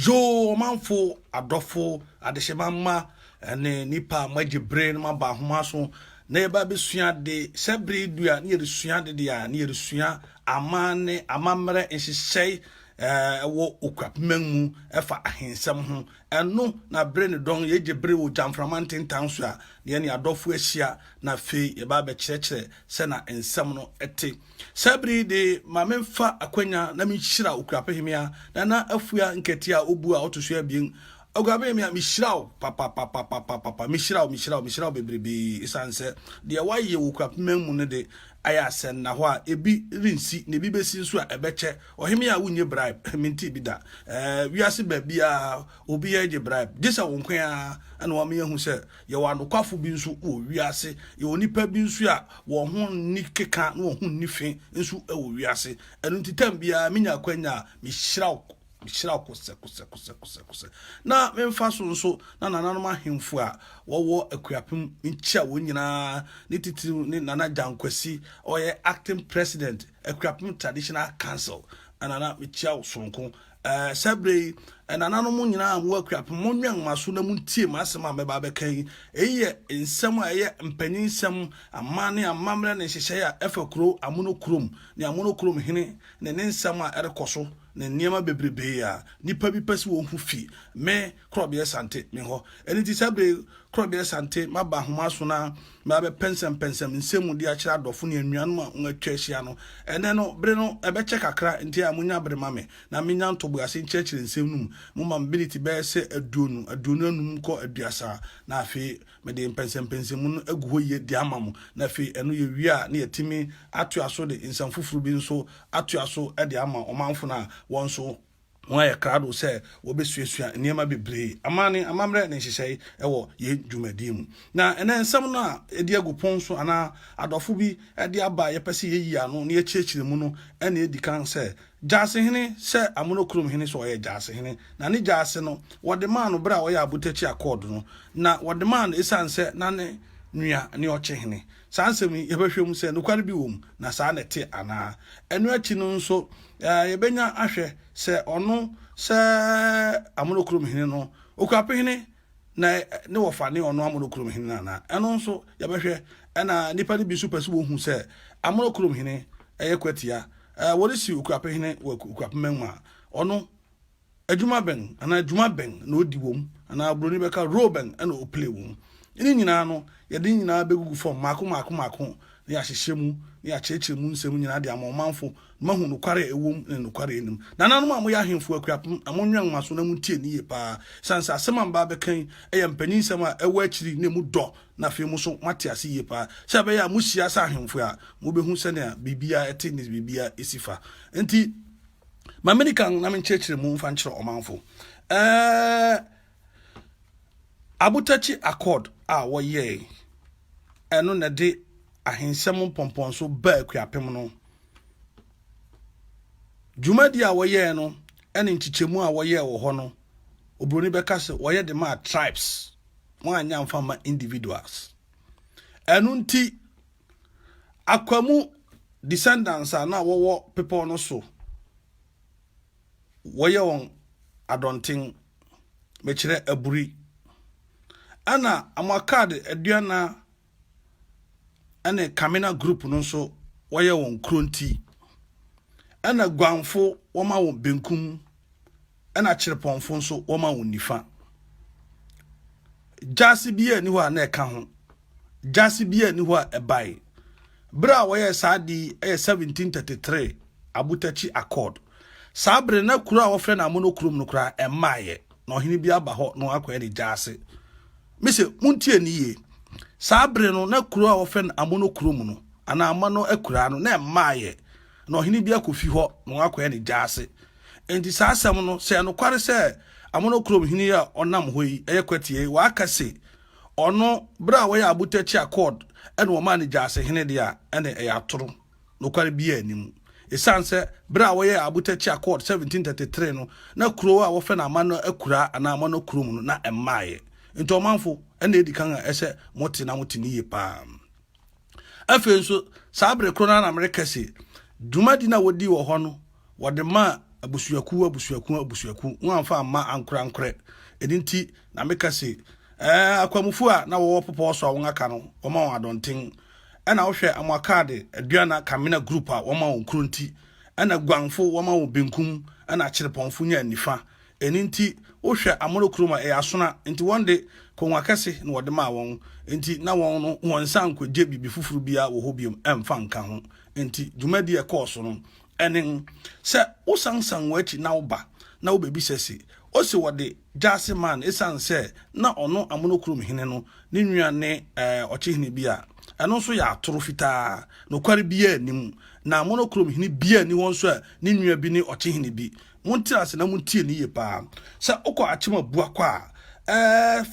Yo manfo adofo adeshemama ene nipa maji brain ma ba homa so na eba besua de sebre dua na yeresua de dia na yeresua amane amamre enhyehyei wo Akuapem mu efa ahensem ho eno na brain don yeje bre wo jamframanten tanso a ne ne adofo ahia na fe eba be kyerɛkyerɛ se na ensem no ete sebre de mamemfa akwanya na menhyira Akuapem ya na afua nketia obu a otoso abien Akuapem ya mishiraw papa mishiraw bebrebe isanse de waye wo Akuapem mu ne de aya sen na ho a ebi rinsi ne bi besi nso a ebeche oheme a wunye bribe minti bi da wiase ba bia obi ya je bribe disa wonkwan a ana wa me hu se ye wa nokwafo bi nso o wiase ye onipa bi nso a wo ho ni keka na wo ho ni fe nso e wo wiase enu titam bia minya kwanya mishiraw kose na memfa so nso na nananom ahemfo a wo Akuapem nchia wo nyina ne titi ne nana jankwasi oye acting president Akuapem traditional council anana mechia wo sonko sabre nananom nyina wo Akuapem monwan maso na muntie masema meba bekan eye nsem a eye mpanyinsem amane amamre ne hyehyɛ a efakro Amanokrom ne Amanokrom hene ne nsem a erekoso ne niema bebrebe ya nipa bi pesi wo hu fi me Krobea Asante me ho eni ti sabe Krobea Asante maba homa so na ma be pensem nsemu di a kira adofo ne anuanom a unatwa hia no ene no bre no ebe che kakra nti a munya bre mame na menya ntobo ase nkyekire nsem num mu mability be se aduonu anum ko aduasa na afi me de pensem no agu ho ye di amamu na afi eno ye wi a na yetimi atoaso de nsam fufuru bi nso atoaso e de ama omanfo na wonso why crowd say wo besuasua niema bebre amane amamre ne hyehyei ewo ye dwumadi na ene nsam no a edi agupon so ana adofo bi edi aba ye pese ye yi ano na ye kyekire mu no ene edi kan say Gyasehene se Amanokrom hene so ye Gyasehene na ne Gyase no wode man no bra wo ya abutachi accord no na wode man esanse na ne nua ne ochehene sansemi ye behwem se no kware bi wom na sa na te ana enu achi no nso ye benya ahwe se ono se Amanokrom hene no Akuapem hene na ne wofa ne ono Amanokrom hene na eno nso ye behwe na nipa ne bi so pese wo hu se Amanokrom hene eye kwatia what is you Akuapem hene Akuapem ma ono adwuma ben ana adwuma ben na odi wom ana broni beka roben ana o play wom ini nyina no ye de nyina begugu form mako ne yahyehyemu ne yakyekye mu nsɛm nyina de amomanfo mahu no kware ewom ne no kware enim nananom a moyɛ ahemfo Akuapem amonwan maso na muntie ne ye pa sansa asɛm amba bekan ɛyɛ mpanyin nsɛm a ɛwɔ akyiri ne mu dɔ na fe mu so mate ase ye pa sɛ bɛyɛ a muhyia sa ahemfo a mobehu sɛ ne bibia ɛte ne bibia esifa enti Mamenikan na menkyerɛkyerɛ mu mfa nkyerɛ ɔmanfo Abutachi Accord a wɔyɛ ɛno na de ahensɛm pɔmpɔnso ba Akuapem no dwumadi a wɔyɛ no ɛne nkyekyɛmu a wɔyɛ wɔ hɔ no obroni bɛka sɛ wɔyɛ de ma tribes wɔn anya mfa ma individuals ɛno nti akwamu descendants a na wɔwɔ people no so wɔyɛ wɔn adɔnten mekyerɛ aburi ana amakad aduana ane kamina group no so wɔyɛ wɔn kronti ana gwanfo wɔma wɔn benkum ana kyerepɔnfo nso wɔma wɔn nifa jasi bia ni hɔ a na ɛka ho jasi bia ni hɔ a ɛbae bra wɔyɛ saadi ɛyɛ 1733 Abutachi Accord sabre na kura a wɔfrɛ na Amanokrom no kura ɛmaaye na ɔhene bi aba hɔ no akɔyɛ ne Gyase mise muntie ni ye sabre no na kura a wɔfrɛ na Amanokrom no ana amano akura no na ɛmaaye na ɔhene bi akɔfi hɔ no akɔyɛ ne Gyase enti saa asɛm no sɛ no kware sɛ Amanokrom hene a ɔnam hɔ yi ɛyɛ kwatie wa akase ɔno bra a wɔyɛ Abutachi Accord ɛna wɔma ne Gyasehene dia ɛna ɛyɛ atoro no kware bi anim esanse bra wɔyɛ Abutachi Accord 1733 no na kuro a wɔfɛ na amano akura ana Amanokrom no na ɛmaaye nti ɔmanfo ɛna edi kan a ɛsɛ mote na mote ni ye pa afei nso sabre kro na America se dwumadi na wodi wɔ hɔ no wɔde ma abusuaku wɔn amfa ama ankora edinti na meka se akwamufu a na wɔwɔ popo so a wɔn aka no wɔma wɔn adɔnten ɛna wohwɛ amakade aduana kamina group a wɔma wɔn kronti ɛna gwanfo wɔma wɔn benkum ɛna kyerepɔnfo nya nifa eninti wohwɛ Amanokrom a ɛyɛ asona nti wɔnde konwa kɛse na wɔde ma wɔn nti na wɔn no wɔn sanko gye bibi fufuru bia wɔ hɔ biom ɛmfa nka ho nti dwumadi ɛkɔɔso no ɛnen sɛ wosansan wachi na woba na wobebi sɛse ose wɔde Gyase man esan sɛ na ɔno Amanokrom hene no ne nua ne ɔkyehene bia ɛno nso yɛ atoro fitaa no kware bia anim na Amanokrom hene bia ni wɔn so a ne nua bi ne ɔkyehene bi montia se na montie ni ye pa sɛ okɔ akyema bua kwa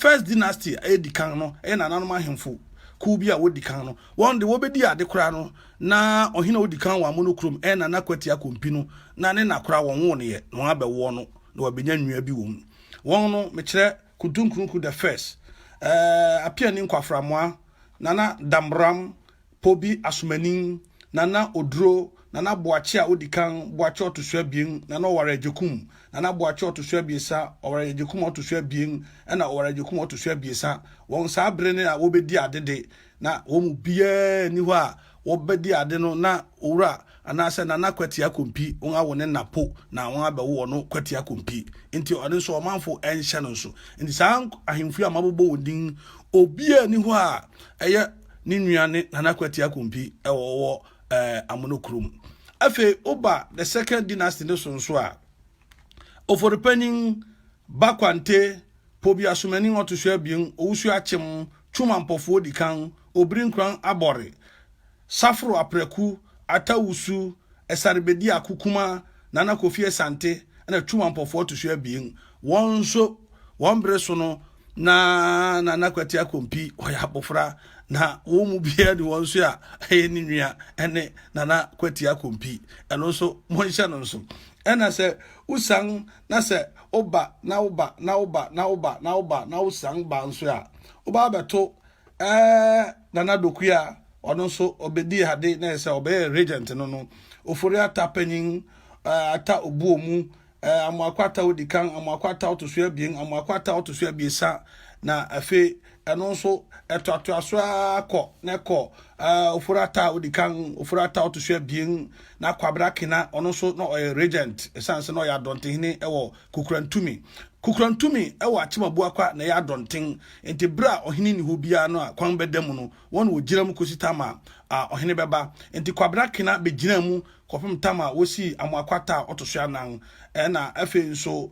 first dynasty edi kan no nananom ahemfo ku bi a wodi kan no wɔn de wobedi ade kora no na ɔhene wodi kan wɔ Amanokrom nana kwati akompi no na ne nakora wɔn wo ne ye no abɛwo no na wabenya nua bi wɔ mu wɔn no mekyerɛ kutunkunku the first apia ni nkwaframoa nana Damram Pobi Asumanin nana Odro nana Boachi a odi kan Boachi otosua bien nana Oware Jekum nana Boachi otosua biesa Oware Jekum otosua bien na Oware Jekum otosua biesa wɔn saa brene a wobedi adede na wɔn bia ni hɔ a wobedi ade no na owura anase nana kwati akompi wɔn awo ne napo na wɔn abɛwo no kwati akompi nti ɔne nso ɔmanfo ɛnhyɛ no nso nti saa ahemfu a mabobɔ wodin obia ni hɔ a ɛyɛ ne nuane nana kwati akompi ɛwɔ Amanokrom afi oba the second dynasty ne so a oforipanin bakwante Pobi Asumanin otosua bien owusu akyem twumampofo di kan obrinkran abore safro apreku atawusu esarebedi akukuma nana Kofi Asante na twumampofo otosua bien wɔn so wɔn bre so no na nana kwati akompi ɔyɛ abofra na wo mu bia de won so a ni nua ene nana kwati akompi eno so monhya no so ena se usan na se oba na usan ba nso a oba beto nana dokua ono so obedi hade na se obe regent no ofori ata panyin ata obuomu amakwata odikan amakwata otosua bien amakwata otosua biesa na afe ɛno nso ɛtoato aso akɔ na ɛkɔ ofurata odikan ofurata otohwe abien na kwabra kena ɔno nso na ɔyɛ regent esanse na ɔyɛ adontehene ɛwɔ kukurantumi ɛwɔ achimabu akwa na ɛyɛ adonten enti bra ɔhene ni ho bia no a kwan bɛdam no wɔn wɔ gyina mu kositama ɔhene bɛba enti kwabra kena bɛgyina mu kɔpem tama wosi amoakwata otohwe anan ɛna afei nso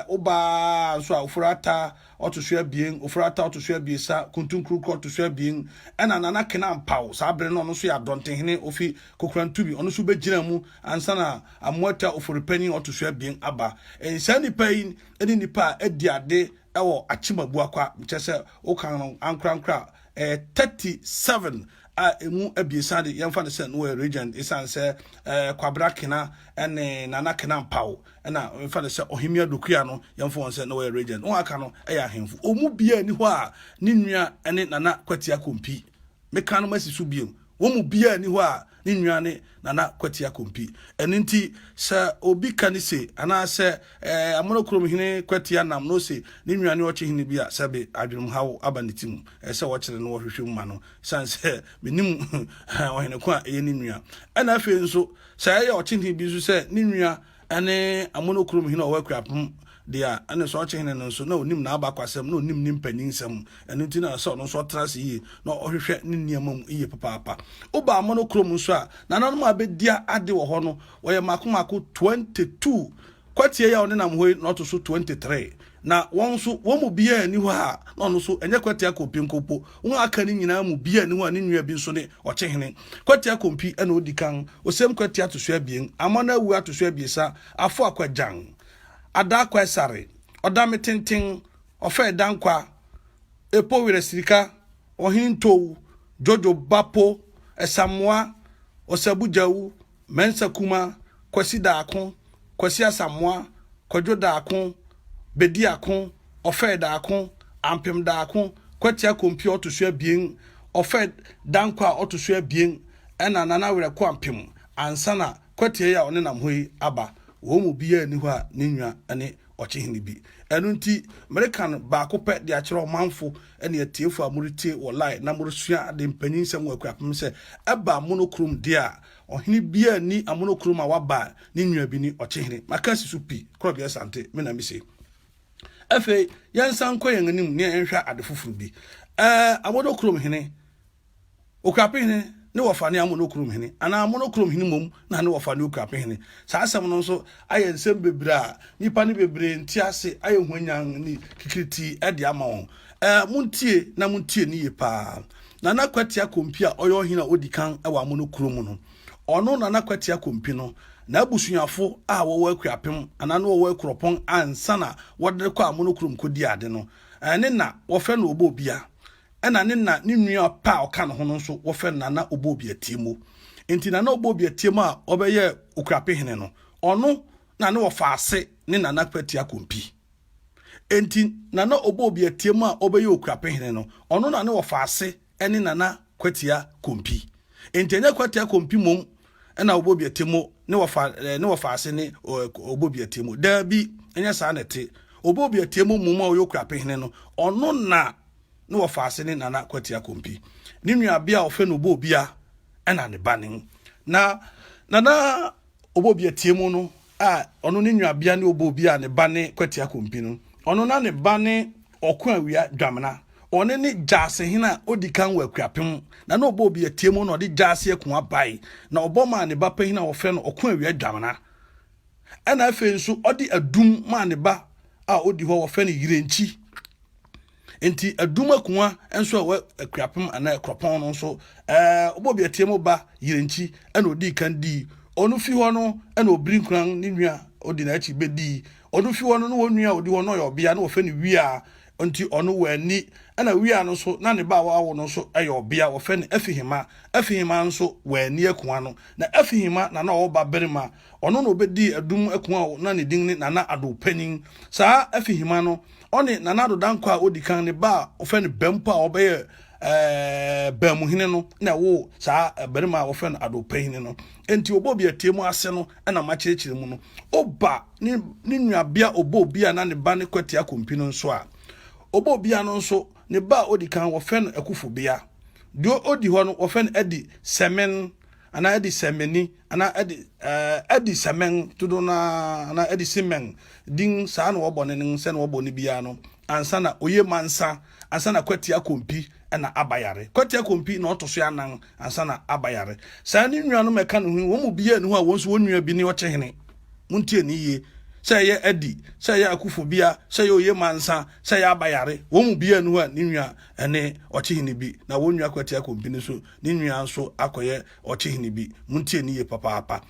oba nso a ofurata otohwe abien ofurata otohwe abiesa kuntunkuru otohwe abien ɛna nana kena mpaw saa bere no nso yɛ adontehene ofi kokurantubi ɔno nso bɛgyina mu ansana amoata ofuripani otohwe abien aba saa nipa yi ɛne nipa adi ade ɛwɔ achimabu akwa kyerɛ okan no ankrankra 37 emu abiesa de yɛmfa ne sɛ no regent isan sɛ kwabra kena ɛne nana kena mpaw ɛna yɛmfa ne sɛ ohimia dokuya no yɛmfa wɔn sɛ no regent wɔn aka no ɛyɛ ahemfo omu bia ni hɔ a ne nua ɛne nana kwatia kompi meka no masi so biem wɔn mu bia ni hɔ a ne nua ne nana kwatia kompi ɛno nti sɛ obi ka ne se ana sɛ Amanokrom hene kwatia nam no se ne nua ne ɔkye hene bia sɛbe adwom hawo aba ne tim sɛ wɔkyere no wɔhwehwɛ mu ma no san sɛ menim ɔhene ko a ɛyɛ ne nua ɛna afei nso sɛ ɛyɛ ɔkye hene bi so sɛ ne nua ɛne Amanokrom hene ɔwɔ Akuapem dia ane so ɔkye hene no nso na onim na aba kwasɛm na onim ne mpaninsɛm ɛno nti na sɛ ɔno nso ɔtra se yie na ɔhwehwɛ ne nneɛma mu yie papaapa oba Amanokrom nso a nananom abedia ade wɔ hɔ no wɔyɛ makomako 22 kwatie ya ɔne nam hɔ na ɔto so 23 na wɔn nso wɔn mu bia ni hɔ a na ɔno nso ɛnyɛ kwatia kompi nkopo wɔn aka ne nyinaa mu bia ni hɔ a ne nua bi nso ne ɔkye hene kwatia kompi ɛna odi kan osem kwatia to so abien amana awu ato so abiesa afo akwajan ada kwesare odame tenten ofe dankwa epo wire sirika ohinto jojo bapo esamoa osabujawu mensa kuma kwasi daakon kwasi asamoa kwajo daakon bedi akon ofe daakon ampem daakon kwatia kompi otoso abien ofe dankwa otoso abien ena nana wire ko ampem ansana kwatia ya one nam hoi aba wo mu bia ni hɔ a ne nwa ane ɔkye hene bi ɛno nti American baako pɛ de akyerɛ ɔmanfo ɛne atiefo a moritie wɔ lie na moresua de mpanyin sɛm wɔ Akuapem sɛ ɛba Amanokrom de a ɔhene bia ni Amanokrom a waba ne nwa bi ni ɔkye hene maka si so pi Krobea Asante me na me se afei yɛnsan kɔ yɛn anim ne yɛnhwɛ ade foforo bi Amanokrom hene Akuapem hene ne wɔfa ne Amanokrom hene ana Amanokrom hene mom na ne wɔfa ne Akuapem hene saa asɛm no nso ayɛ nsɛm bebre a nipa ne bebre nti ase ayɛ hwanyan ne kikiriti ɛde ama wɔn muntie na muntie ne yepa na na kwatia kompi a ɔyɛ ɔhene a odi kan ɛwɔ Amanokrom no ɔno na na kwatia kompi no na abusuafo a wɔwɔ Akuapem ana no wɔwɔ Akropɔn ansa na wɔde kɔ Amanokrom kɔdi ade no ne na wɔfɛ no obobia ɛna ne na ne nua pa ɔka no ho no nso wɔfɛ nana obobia tiemo enti nana obobia tiemo a ɔbɛyɛ Akuapem hene no ɔno na ne wɔfa ase ne nana kwatia kompi enti nana obobia tiemo a ɔbɛyɛ Akuapem hene no ɔno na ne wɔfa ase ɛne nana kwatia kompi enti enya kwatia kompi mom ɛna obobia tiemo ne wɔfa ase ne obobia tiemo da bi enya saa nete obobia tiemo mom a ɔyɛ Akuapem hene no ɔno na ne wɔfa ase ne nana kwatia kompi ne nua bia ɔfɛ no obobia ɛna ne bane na nana obobia tiemo no a ɔno ne nua bia ne obobia ne bane kwatia kompi no ɔno na ne bane ɔko awia dwamena ɔne ne Gyasehene a odi kan wɔ Akuapem na obobia tiemo no ɔde Gyase ko abai na ɔbɔ ne ba pahina ɔfɛ no ɔko awia dwamena ɛna afei nso ɔde adum ma ne ba a odi hɔ wɔfɛ no yirenchi enti aduma kuwa enso a Akuapem ana Akropɔn no nso obobia tiemo ba yirenchi ana odi kan di onu fi ho no ana obiri kran ne nua odi na achi bedi onu fi ho no no nua odi ho no yɛ obia na wɔfɛ ne wia enti onu wani ana wia no so na ne ba wawo no so ɛyɛ obia wɔfɛ ne afihima nso wani akuwa no na afihima na ɔba berima ɔno no obedi adum akuwa na ne din ne nana adopanin saa afihima no oni nanado dankwa odi kan ne ba ofɛ ne bempo a ɔbɛyɛ bamuhene no na wo saa berima ofɛ no adopahene no enti obobia tiemu ase no na makyerɛkyerɛ mu no oba ne nuabia obobia na ne ba ne kwatia kompi no nso a obobia no nso ne ba odi kan wo fe no Akufobia dio odi ho no wo fe no edi semen ana edi semeni ana edi semen tudo na ana edi semen din saa no wo bone nen se no wo bone bia no ansa na oye mansa ansa na kwati akompi na abayare kwati akompi na otoso anan ansa na abayare saa ni nwa no meka no hu wo mu bia no a won so wonua bi ni wo chehene muntie ni ye say ye edi say ye Akufobia say ye oye mansa say ye abayare wo mu bia no a ni nwa ene ochehene bi na wonua kwati akompi ni so ni nwa so akoye ochehene bi muntie ni ye papa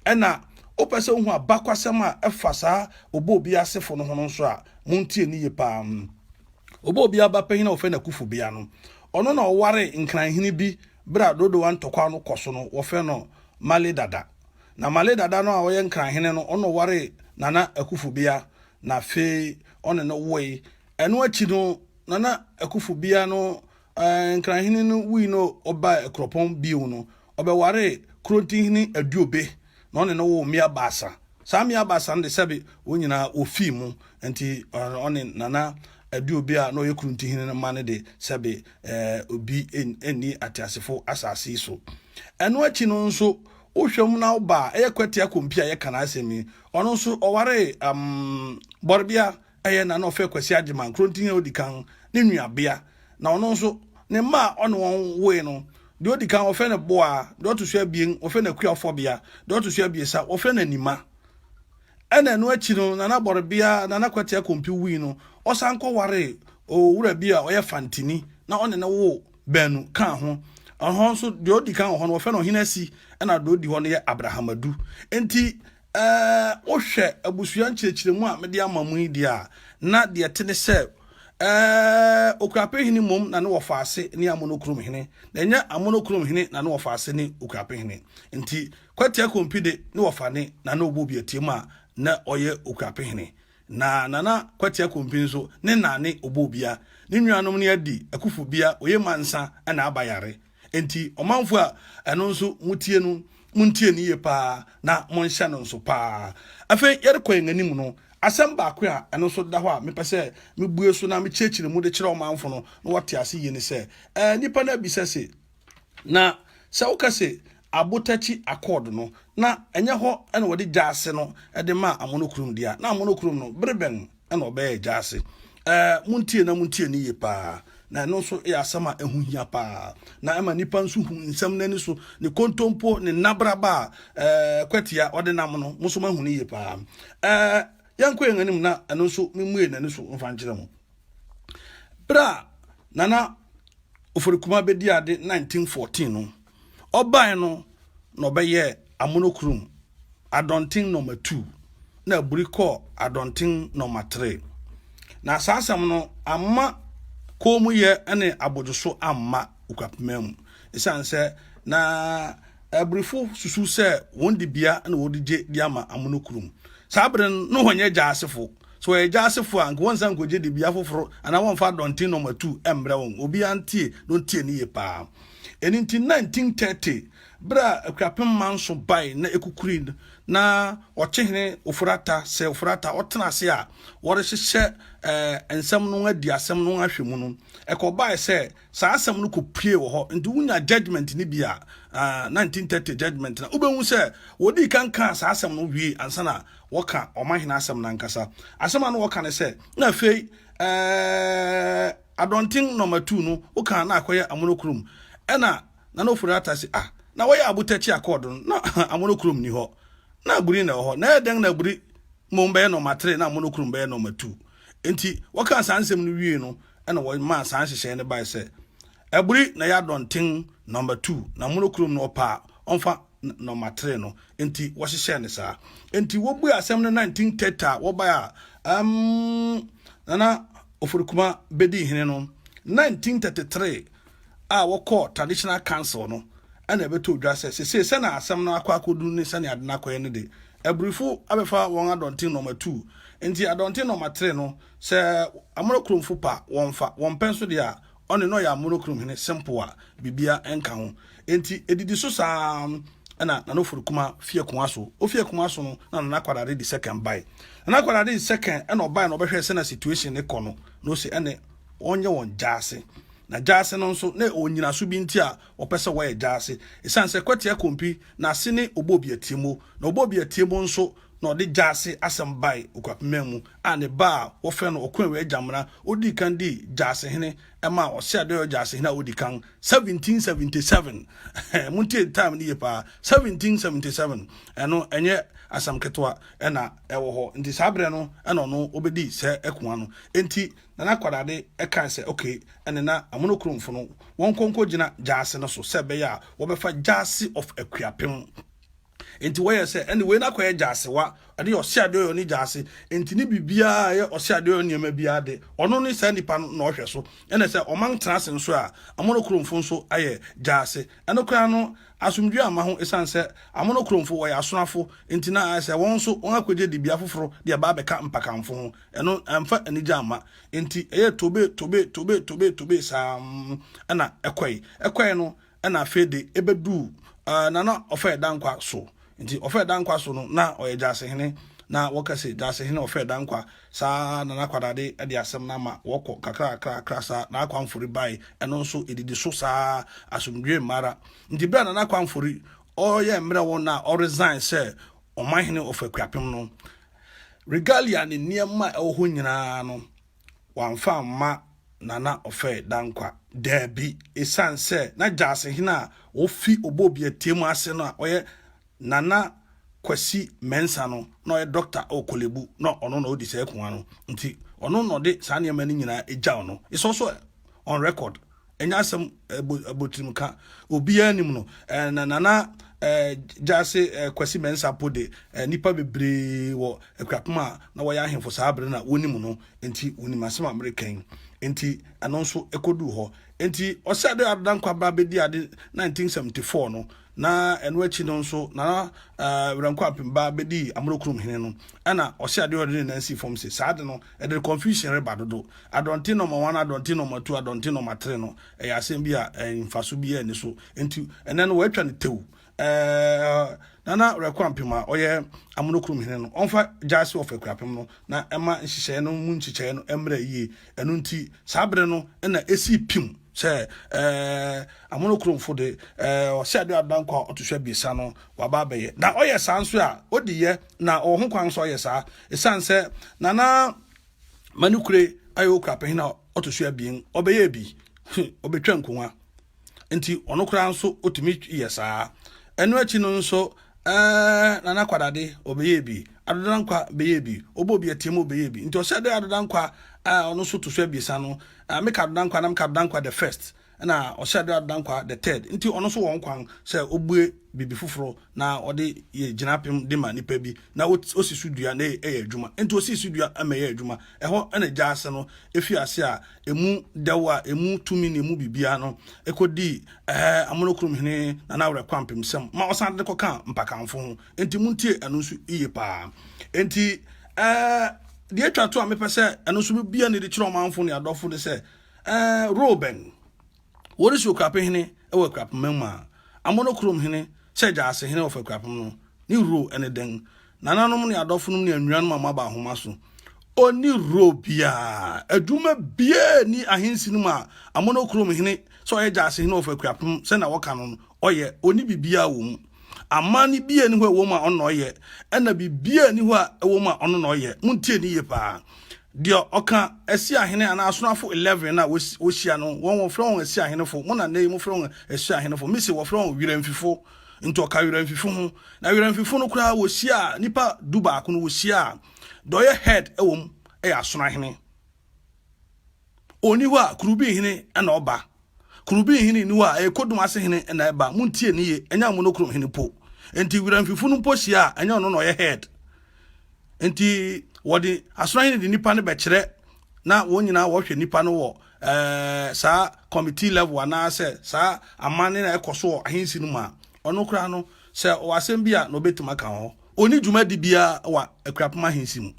ena opese hu abakwasem a efasa obo bi asefo no ho so a muntie ni ye pa obo bi abapehina ofe na Akufobia no ono na oware nkranhene bi bra dodo wan tokwa no koso no wo fe no male dada na male dada no a wo ye nkranhene no ono ware nana Akufobia na fe ono no woi eno achi no nana Akufobia no nkranhene no wi no oba ekropon biu no obeware krontinhene aduobe na ono no wo mia basa saa basa nde sebe wonyina ofi mu enti ono nana aduobe a no ye krontinhene no mane de sebe obi eni atiasefo asase so eno achi no nso ohwem na oba kwati akompi a ye kana asemi ono nso oware borbia na no fe kwasi agyeman krontinhene odikan ne nuabea na ono nso ne ma ono won we no de odikan ofe ne boa de otoso abien ofe na Akuafobia de otoso abiesa ofe na nima ena no achi no na borbia na kwati akompi wi no osanko ware owura bia oye fantini na one ne wo benu kan ho ọhọ so de odi kan ọhọ no fe no hinasi na do di ho no ye Abrahamadu enti ohwe abusua nkyerɛkyerɛmu a mede amamu idi a na de tene se Akuapem hene mom na ne wofaase ne Amanokrom hene na nya Amanokrom hene na ne wofaase ne Akuapem hene enti kwati akompi de ne wofane na ne obobi atiemu a na oye Akuapem hene na kwati akompi nso ne nane obobia ne nuanom ne adi Akufobia oye mansa na abayare enti omanfo a eno nso muntie ni ye pa na monhya no nso pa afi yere kwen anim no asem ba ko a eno nso da ho a mepese mebue so na mechechire mu de kire omanfo no na wote ase ye ni se nipa na bisase na se wokase abotachi accord no na enye ho ena wode Gyase no de ma Amanokrom dia na Amanokrom no breben ena obe Gyase muntie ni ye pa na no so ya sama ehuhia pa na ema nipa nso hu nsam nani so ne kontompo ne nabraba kwatia ode nam no muso ma hu ni ye pa yanko yenanim na eno so memue nani so mfa nkire mo bra nana oforikuma bedi ade 1914 no oban no no beye Amanokrom adontin number 2 na buriko adontin number 3 na sasam no amma komu ye ene abojoso amma Akuapem isanse na abrifu susu se wondi bia na wodi je diama Amanokrom sabren no honye Gyasefo so ye Gyasefo an wonsan goje de bia foforo ana wonfa dontin number 2 embre won obi antie no tie ni ye pa eni 1930 bra Akuapem manso bai na ekukuri na ochehene ofurata se ofurata otena se a wore hyehyɛ ensam no adi asem no ahwemu no ekobai se sa asem no kopie wo ho nti wunya judgment ni bia 1930 judgment na ubehu se wodi kanka sa asem no wie ansana woka omahene asem na nkasa asem no woka ne se na fei adontin number 2 no woka na akoye Amanokrom ena na no ofurata se na woyɛ abotachi accord na Amanokrom ni ho na buri na ho na eden na buri mombe no matre na Amanokrom be no matu enti waka sansem no wie no na wo ma sanhyehyɛ ne bai se aburi na ya dontin number 2 na Amanokrom no pa onfa no matre no enti wo hyehyɛ ne saa enti wo bu asem no 1930 wo ba nana oforikuma bedi hene no 1933 wo call traditional council no ana beto Gyase se na asem no akwakodu ne se ne ade na koye ne de abrifu abefa won adontin number 2 enti adontin number 3 no se Amanokrom fu pa won penso de a one no ya Amanokrom hene simple a bibia enka ho enti edidi so saa na no forikuma fie konwa so ofie konwa so no na kwadade the second buy na kwadade the second na obai no behwe se na situation ne kono no se ene onye won Gyase na Gyase no nso na onyina so bi nti a opese wo ye Gyase esanse kwete kompi na ase ne obobi atiemo na obobi atiemo nso na odi Gyase asem bai Akuapem mu a ne ba wo fe no okwanwe agyamra odi kan di Gyasehene ema o se ade Gyasehene a odi kan 1777 muntie time ni yepa 1777 eno enye asam ketwa ena ewo ho nti sabre no eno no obedi se ekwa no enti na kwadade ekan se okay ene na Amanokrom no won konko gina Gyase no so se be ya wo be fa Gyase of Akuapem enti we say anyway na kwaye Gyase wa ade osiade yo ni Gyase enti ni bibia ye osiade yo niam bia de ono ni sa nipa no ohwe so ene say oman trans nso a Amanokrom nso aye Gyase enokra no asumdwe ama ho esanse Amanokrom wo ya asonafo enti na say won so won akwaje de bia foforo de ba beka mpakamfo ho eno amfa anija ama enti eye tobe sam ana ekwai no ana fede ebedu nana ofe dankwa so nti ofe dankwa so no na oye Gyasehene na wokase Gyasehene ofe dankwa sa nana kwadade ade asem na ma woko kakra sa na akwamfori bai eno nso edidi so sa asumdwe mara nti bra nana akwamfori oye mre won na o resign say omahene of Akuapem no regalia ne niema ewo nyina no wamfa ma nana ofe dankwa debi esanse na Gyasehene a ofi obobi atiemu ase no a oye nana kwasi mensa no na oye doctor okolebu no ono no odi se ekwa no nti ono no de sa ne mani nyina eja no is also on record enya asem abotimka obi anim no nana Gyase kwasi mensa pode nipa bebre wo Akuapem a na wo ya ahemfo sabre na wonim no enti wonim asem American enti anonso ekodu ho enti osade adankwa ba bedi ade 1974 no na eno achi no nso na Akuapem ba bedi Amanokrom hene no ana osade ode nansi form se sade no e de confusion reba dodo adonti number 1 adonti number 2 adonti number 3 no e asem bi a mfaso bi ani so enti enen no watwa ne tew nana Akuapem a oye Amanokrom hene no onfa Gyase of Akuapem no na ema nhihye no mu nhihye no emra yie eno nti sabre no na esi pim se Amanokrom fo de osiade adankwa otohwa biesa no waba beye na oye sanso a odiye na ohun kwan so oye sa esanse nana manukure ayo Akuapem na otohwa bien obeye bi obetwa nkonwa nti onokura nso otimi yesa eno achi no nso nana kwadade obeye bi adodankwa beye bi obobi atiemu obeye bi nti osiade adodankwa ono so tohwa biesa no make adodankwa na make adodankwa the first na osiade adodankwa the third nti ono so won kwan se obue bibi foforo na ode ye ginapem de ma nipa bi na osi sudua na eye adwuma nti osi sudua amaye adwuma eho na Gyase no efi ase a emu dawa emu tumi na emu bibia no ekodi Amanokrom hene na Akuapem sem ma osande koka mpakamfo ho nti muntie anu nso iye pa nti de atwa to a mepese anu nso bibia ne de kire omanfo ne adofo de se Roben wori so Akuapem hene ewa Akuapem mu a Amanokrom hene se Gyasehene of Akuapem no ni ro ene den nananom ne adofo no ne anwan ma ba homa so oni ro bia adwuma bia ni ahensi no ma Amanokrom hene so ye Gyasehene of Akuapem se na woka no oye oni bibia wo mu amani bia ni ho wo ma ono oye ena bibia ni ho a wo ma ono no oye muntie ni ye pa dio oka esi ahene ana asonafo 11 na wohia no won frɛ won esi ahene fo mo na nei mo frɛ won esi ahene fo misi wo frɛ won wiramfifo nti oka wiramfifo ho na wiramfifo no kura wohia nipa duba ko no wohia do ye head ewom asonahene oni ho a kurubi hene na oba kurubi hene ni ho a kodum ase hene na eba muntie ni ye enya Amanokrom hene po enti wiramfifo no po hia enya no ye head enti wodi asonahene di nipa ne be kire na wonyina wo hwe nipa no wo sa committee level ana se sa amane na ekoso ahensi no ma ono kura no se o asem bia no betima kan ho oni dwuma di bia wa Akuapem ahensi mu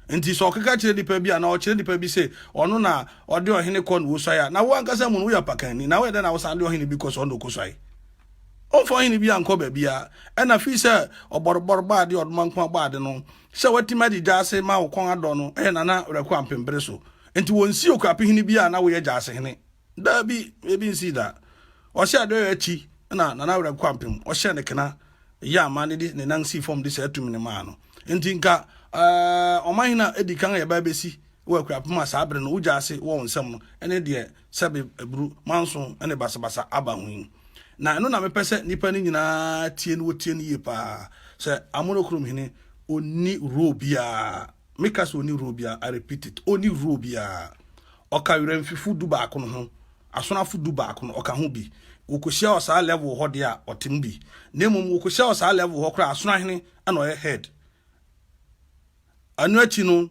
enti so okeka kire dipa bia na o kire dipa bi se ono na ode ohene ko no wo so ya na wo ankasa mu no ya pakani na wo de na wo sande ohene because on do ko so ai onfo hini bia nko ba bia ena fi se oborbor ba de odman kwa ba de no se watima di Gyase ma wo kon ado no nana Akuapem bere so enti wonsi Akuapem hene bia na wo ye Gyasehene da bi ebi nsi da o hye ade achi na wura Akuapem o hye ne kana ya ma ne ne nansi form de se atumi ne ma no enti nka omahina edikan ya ba besi wo Akuapem asa abre no Gyase wo nsem no ene de sebe ebru manso ene basabasa aba hu na eno na mepese nipa ni nyina tie no tie ni ye pa se Amanokrom hene oni robia make us oni robia. I repeat it, oni robia oka wira mfifu du ba ko no ho asona fu du ba ko no oka ho bi wokohia o sa level ho de a otem bi nemum wokohia o sa level ho kra asona hene ana o head anu achi no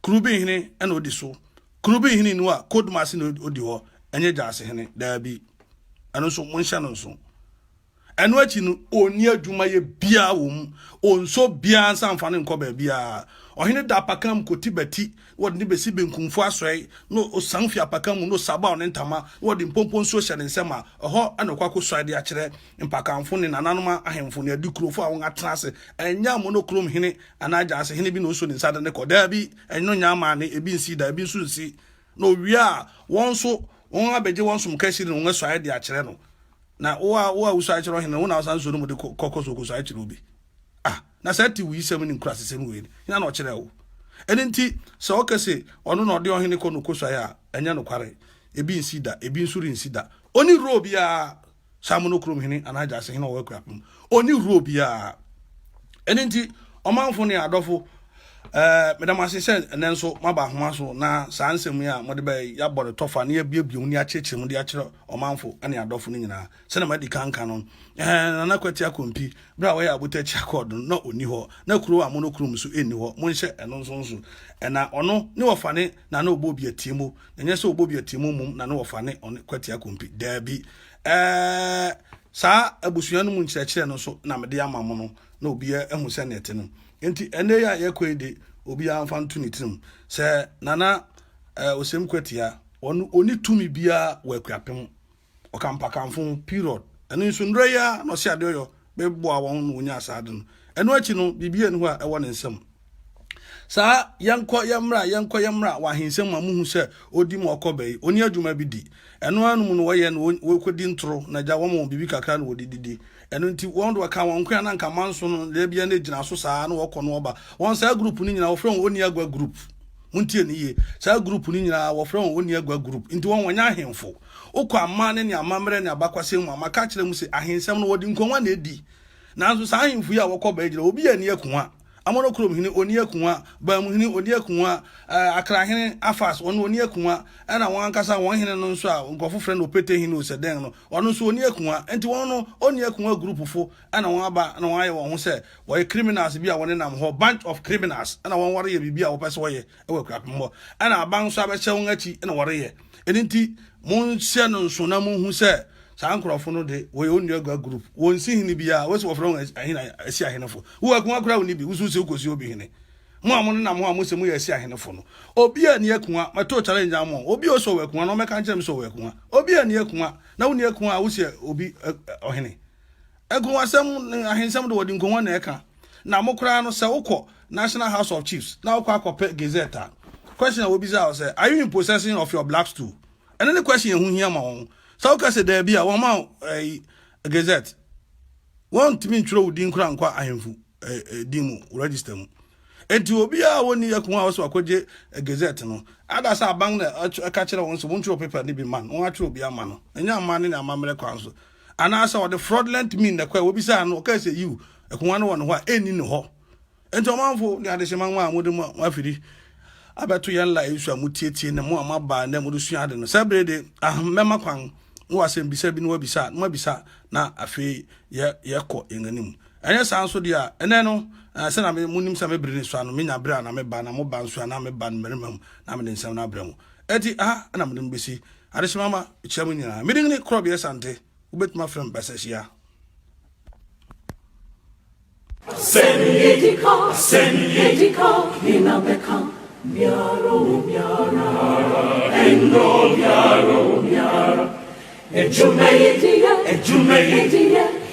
Krobea hene ana odi so Krobea hene no a code machine odi ho enye Gyasehene da bi anu so monhia no so enu achi no oni adwuma ye bia wom onso bia nsamfa ne nkoba bia ohene da pakam kotibati wodi besi benkumfu asoi no osanfi apakam no saba on ntama wodi mpompo nso hye ne nsema ho anokwa soa de akere mpakamfo ne nananoma ahemfo ne adikurofo a won atrase enya Amanokrom hene ana Gyasehene bi no so ne nsada ne koda bi enyo nyama ne ebi nsi da ebi nso nsi no wia won so won abeje won som kashi ne won soa de akere no na wo uso akere hene won na so no mu de kokoso ko so akere obi na sati wi sem ni nkura sesem we ina na okere wo enenti se okese ono na ode ohene ko no koso ya enya no kware ebi nsida ebi nsuri nsida oni robia Amanokrom hene ana Gyasehene wo Akuapem oni robia enenti omanfo ne adofo medam asese enenso maba homa so na sansem ya mode be ya bode tofa na ya biebie ni acheche mu de akere omanfo ane adofo ni nyina se na madi kanka no na kwati akompi bra wo ya abotachi akord na oni ho na kuro Amanokrom so eni ho monhye eno nso na ono ne wofane na na obobi atiemo enye se obobi atiemo mum na wofane kwati akompi da bi sa abusuan mu nkyerɛkyerɛ no so na mede amamo no na obi ehu se nete no enti ene ya yekwede obi amfa ntu ne tirim se nana osem kwatia oni tumi bia wa Akuapem okampakamfo period eno nso ndre ya no se ade yo bebo a won no nya asade no eno achi no bibia ne ho a ewo ne nsem sa yankọ yamra wa hensem ma muhu se odi mo okobai oni adwuma bi di eno anu mu no wo ye no wo kodi ntro na ja wo mo bibi kakra no wodididi eno nti won do ka won kwa na nka manso no le bia na gina so saa no wokọ no oba won sa group ni nyina wo frɛ won oni agwa group muntie ni ye sa group ni nyina wo frɛ won oni agwa group nti won wonya ahemfo ukọ amane ne amamre ne abakwase mu amaka kire mu se ahensem no wodi nkonwa na edi nanso sa ahemfo ya wokọ gira obi ani akunwa Amanokrom hene oni akunwa ba mu hene oni akunwa akra hene afas oni akunwa na won ankasa won hene no nso a nkofo frɛ no pete hene o seden no won nso oni akunwa enti won no oni akunwa group fo na won aba na won aye won ho sɛ wo criminals bi a won nam ho bunch of criminals na won wore ye bibia wo pese wo ye e wo Akuapem ho na aban so abɛhyɛ won achi na wore ye enti mon hye no nso na mon hu sɛ sankrofo no de wo oni agwa group won si hene bia wo se wo frɛ won ahina asi ahenefo wo akunwa kura woni bi wo se kosi obi hene mo amon na mo amose mo ye asi ahenefo no obi ani akunwa mato challenge am obi o so wo akunwa no meka nkyerem so wo akunwa obi ani akunwa na woni akunwa wo se obi ohene akunwa sem ahensem de wodi nkonwa na eka na mo kura no se wokọ National House of Chiefs na wokọ akọpe Gazette question will be say are you in possession of your black stool and then the question who hear ma so ka say there be a woman Gazette want me ntro udin kura nkwa ahemfu dimu register mu enti obi a woni yakun a so akoje Gazette no ada sa bang na aka kire won so ntro paper ni bi man won atro obi ama no enya amane na amamre kwan so ana sa the fraudulent mean na kwa obi sa no ka say you ekun no won ho a eni ni ho enti omanfo ni ade hyeman wa modem afiri abeto yan la isu amutietie na mo amaba na mo sua ade no sabrede mema kwan wo asem bisa bi no wabisa no wabisa na afi ye ko enganim enya sanso dia ene no se na me munim sa mebre ni so no menya bre na me ba na mo ba nso na me ba mmeremam na me nsem na bre mo eti na mo mbesi ade shemama chiam nyina medin ni Krobea Asante ubetuma frem basashia Senedika inabeka miaro endo miaro ejumeyidia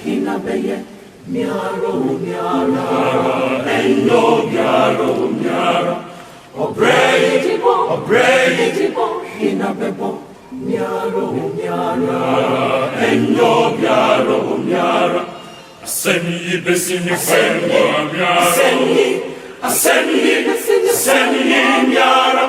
inabeye miaro endo miaro obrei Obrei inabebo miaro miara enyo miaro miara Asemi besini kwemba miara asemi miara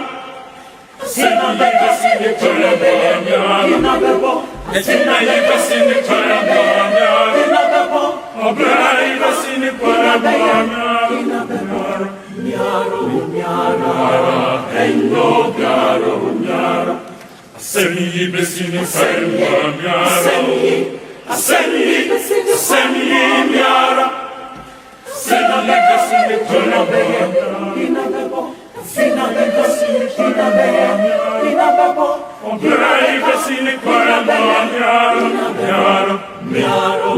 Asemi besini kwemba miara inabebo Asemi besini kwemba miara inabebo Obrei besini kwemba miara miaro miara enyo miaro miara Asemi besini kwemba miara asemi miara Asemi besini kwemba miara inabebo inabebo Obrei besini kwemba miara miaro